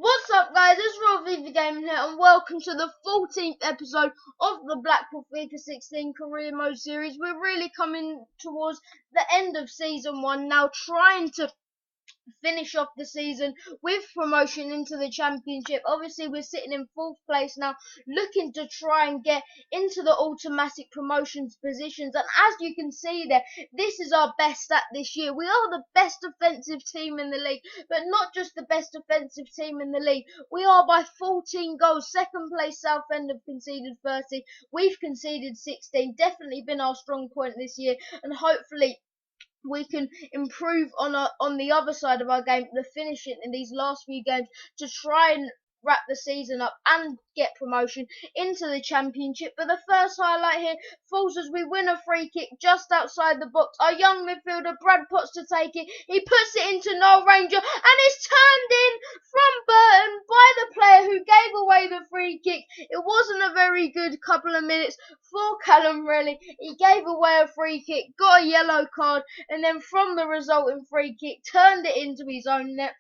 What's up, guys? It's Real Viva Gaming here, and welcome to the 14th episode of the Blackpool FIFA 16 Career Mode series. We're really coming towards the end of Season 1 now, trying to finish off the season with promotion into the Championship. Obviously, we're sitting in 4th place now, looking to try and get into the automatic promotions positions. And as you can see there, this is our best stat this year. We are the best offensive team in the league, but not just the best offensive team in the league. We are by 14 goals. Second place Southend have conceded 30. We've conceded 16. Definitely been our strong point this year, and hopefully we can improve on the other side of our game, the finishing in these last few games, to try and wrap the season up and get promotion into the Championship. But the first highlight here falls as we win a free kick just outside the box. Our young midfielder Brad Potts to take it. He puts it into Noel Ranger, and it's turned in from Burton by the player who gave away the free kick. It wasn't a very good couple of minutes for Callum Relly. He gave away a free kick, got a yellow card, and then from the resulting free kick turned it into his own net.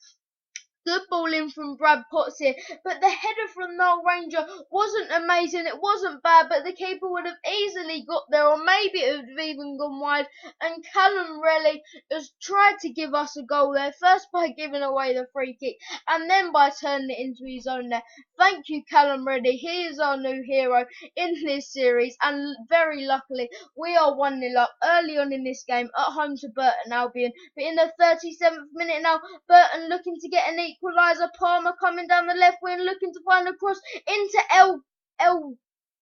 Good ball in from Brad Potts here, but the header from Noel Ranger wasn't amazing. It wasn't bad, but the keeper would have easily got there, or maybe it would have even gone wide. And Callum Relly has tried to give us a goal there, first by giving away the free kick, and then by turning it into his own net. Thank you, Callum Relly. He is our new hero in this series, and very luckily, we are 1-0 up early on in this game at home to Burton Albion. But in the 37th minute now, Burton looking to get an equaliser. Palmer coming down the left wing, looking to find a cross into El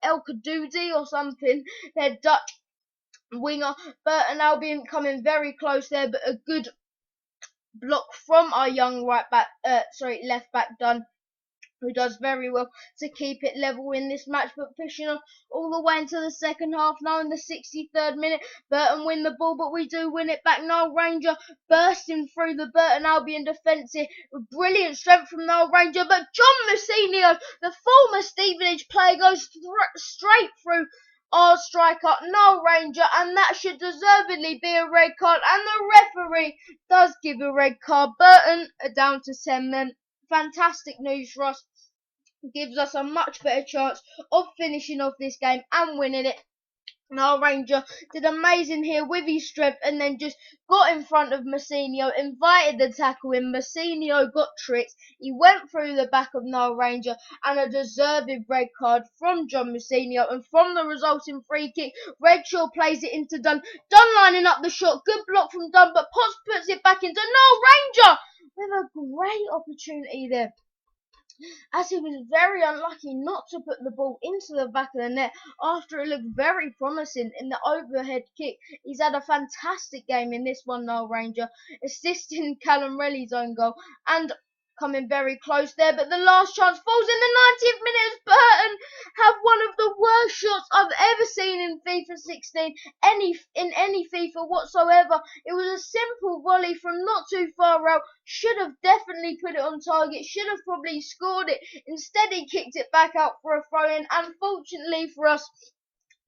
Kadoudi or something. Their Dutch winger. Burton Albion coming very close there, but a good block from our young left back Dunn, who does very well to keep it level in this match. But pushing on all the way into the second half now in the 63rd minute. Burton win the ball, but we do win it back. Noel Ranger bursting through the Burton Albion defence here. Brilliant strength from Noel Ranger, but John Messinio, the former Stevenage player, goes straight through our striker, Noel Ranger, and that should deservedly be a red card, and the referee does give a red card. Burton are down to 10 men. Fantastic news for us. Gives us a much better chance of finishing off this game and winning it. Noel Ranger did amazing here with his strength, and then just got in front of Messinio, invited the tackle in. Messinio got tricked. He went through the back of Noel Ranger, and a deserved red card from John Messinio. And from the resulting free kick, Redshaw plays it into Dunn. Dunn lining up the shot. Good block from Dunn, but Potts puts it back into Noel Ranger with a great opportunity there, as he was very unlucky not to put the ball into the back of the net after it looked very promising in the overhead kick. He's had a fantastic game in this one, Noel Ranger, assisting Callum Relly's own goal and coming very close there, but the last chance falls in the 90th minute as Burton have one of the worst shots I've ever seen in FIFA 16, in any FIFA whatsoever. It was a simple volley from not too far out. Should have definitely put it on target, should have probably scored it. Instead, he kicked it back out for a throw-in. Unfortunately for us,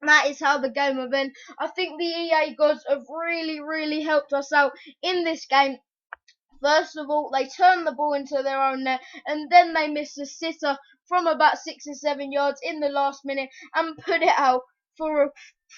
that is how the game will end. I think the EA gods have really helped us out in this game. First of all, they turned the ball into their own net, and then they missed a sitter from about 6 or 7 yards in the last minute and put it out for a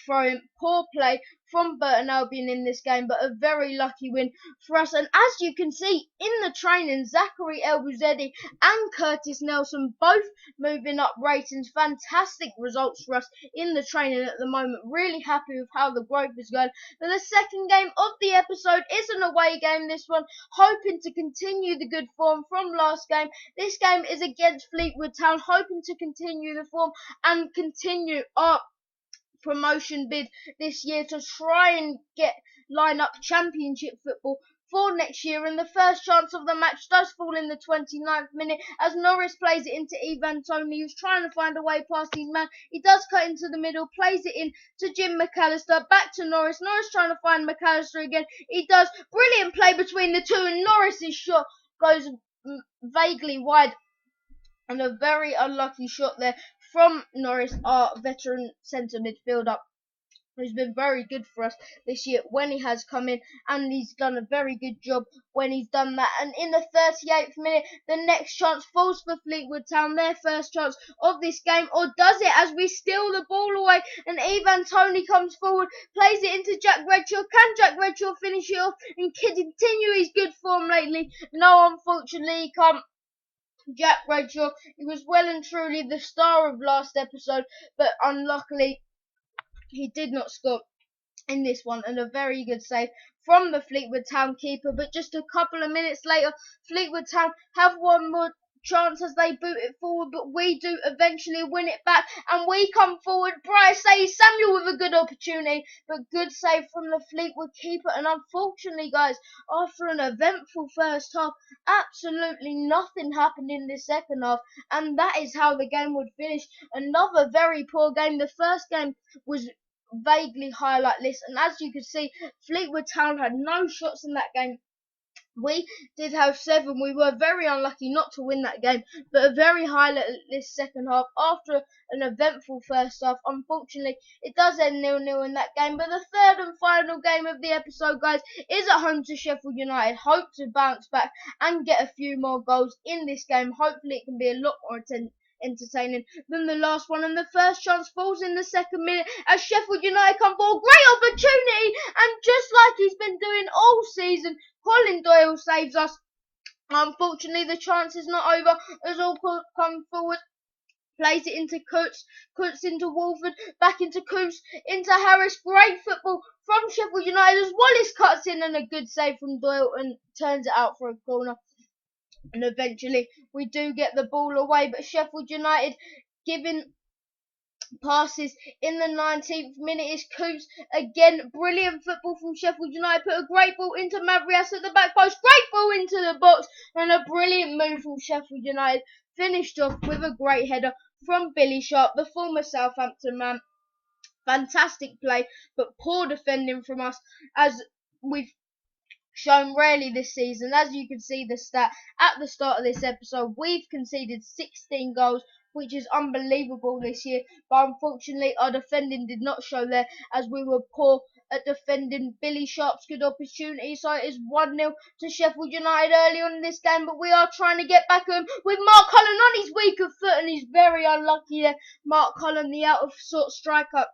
throw-in. Poor play from Burton Albion in this game, but a very lucky win for us. And as you can see in the training, Zachary El-Bouzedi and Curtis Nelson both moving up ratings. Fantastic results for us in the training at the moment. Really happy with how the growth is going. But the second game of the episode is an away game, this one, hoping to continue the good form from last game. This game is against Fleetwood Town, hoping to continue the form and continue our promotion bid this year to try and line up Championship football for next year. And the first chance of the match does fall in the 29th minute as Norris plays it into Ivan Toney, who's trying to find a way past his man. He does cut into the middle, plays it in to Jim McAllister, back to Norris. Norris trying to find McAllister again. He does. Brilliant play between the two, and Norris's shot goes vaguely wide, and a very unlucky shot there from Norris, our veteran centre midfielder. who's been very good for us this year when he has come in, and he's done a very good job when he's done that. And in the 38th minute, the next chance falls for Fleetwood Town, their first chance of this game, or does it, as we steal the ball away and Ivan Toney comes forward, plays it into Jack Redshaw. Can Jack Redshaw finish it off and continue his good form lately? No, unfortunately he can't. Jack Redshaw, he was well and truly the star of last episode, but unluckily he did not score in this one, and a very good save from the Fleetwood Town keeper. But just a couple of minutes later, Fleetwood Town have one more chance as they boot it forward, but we do eventually win it back, and we come forward. Bryce saves Samuel with a good opportunity, but good save from the Fleetwood keeper. And unfortunately, guys, after an eventful first half, absolutely nothing happened in the second half, and that is how the game would finish. Another very poor game. The first game was vaguely highlightless, and as you can see, Fleetwood Town had no shots in that game. We did have 7. We were very unlucky not to win that game, but a very highlightless second half after an eventful first half. Unfortunately, it does end 0-0 in that game. But the third and final game of the episode, guys, is at home to Sheffield United. Hope to bounce back and get a few more goals in this game. Hopefully, it can be a lot more entertaining than the last one. And the first chance falls in the second minute as Sheffield United come for a great opportunity, and just like he's been doing all season, Colin Doyle saves us. Unfortunately, the chance is not over as Allcourt comes forward, plays it into Coots into Wolford, back into Coots, into Harris. Great football from Sheffield United as Wallace cuts in, and a good save from Doyle and turns it out for a corner. And eventually we do get the ball away, but Sheffield United giving passes in the 19th minute is Coots. Again, brilliant football from Sheffield United. Put a great ball into Mavrias at the back post. Great ball into the box, and a brilliant move from Sheffield United. Finished off with a great header from Billy Sharp, the former Southampton man. Fantastic play, but poor defending from us, as we've shown rarely this season. As you can see the stat at the start of this episode, we've conceded 16 goals, which is unbelievable this year, but unfortunately our defending did not show there, as we were poor at defending Billy Sharp's good opportunity. So it is 1-0 to Sheffield United early on in this game, but we are trying to get back home with Mark Cullen on his weaker foot, and he's very unlucky there. Mark Cullen, the out of sort striker,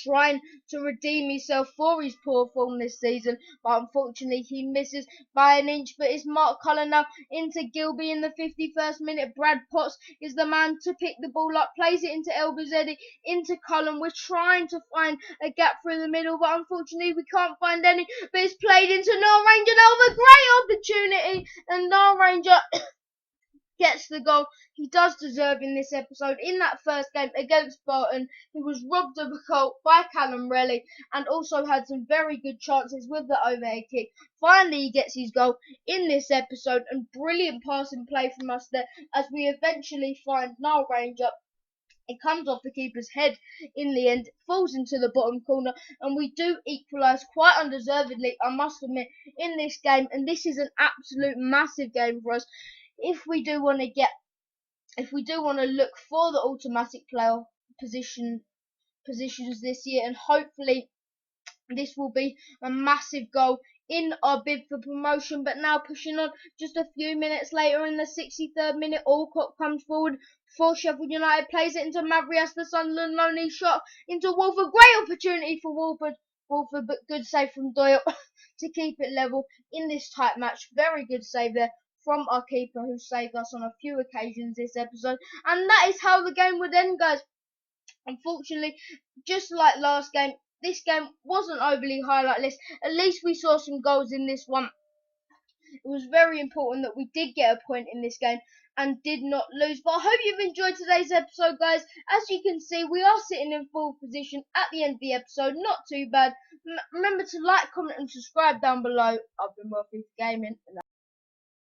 trying to redeem himself for his poor form this season, but unfortunately he misses by an inch. But it's Mark Cullen now into Gilby in the 51st minute. Brad Potts is the man to pick the ball up, plays it into El Bazedi, into Cullen. We're trying to find a gap through the middle, but unfortunately we can't find any. But it's played into Noel Ranger now with a great opportunity, and Noel Ranger gets the goal he does deserve in this episode. In that first game against Burton, he was robbed of a goal by Callum Relly, and also had some very good chances with the overhead kick. Finally, he gets his goal in this episode, and brilliant passing play from us there as we eventually find Noel Ranger. It comes off the keeper's head in the end, falls into the bottom corner, and we do equalise quite undeservedly, I must admit, in this game. And this is an absolute massive game for us if we do want to look for the automatic playoff positions this year. And hopefully this will be a massive goal in our bid for promotion. But now pushing on, just a few minutes later in the 63rd minute, Allcourt comes forward for Sheffield United, plays it into Mavrias, the Sunderland lonely shot into Wolford. Great opportunity for Wolford, but good save from Doyle to keep it level in this tight match. Very good save there from our keeper, who saved us on a few occasions this episode. And that is how the game would end, guys. Unfortunately, just like last game, this game wasn't overly highlightless. At least we saw some goals in this one. It was very important that we did get a point in this game and did not lose. But I hope you've enjoyed today's episode, guys. As you can see, we are sitting in full position at the end of the episode. Not too bad. Remember to like, comment and subscribe down below. I've been Fifa Gaming.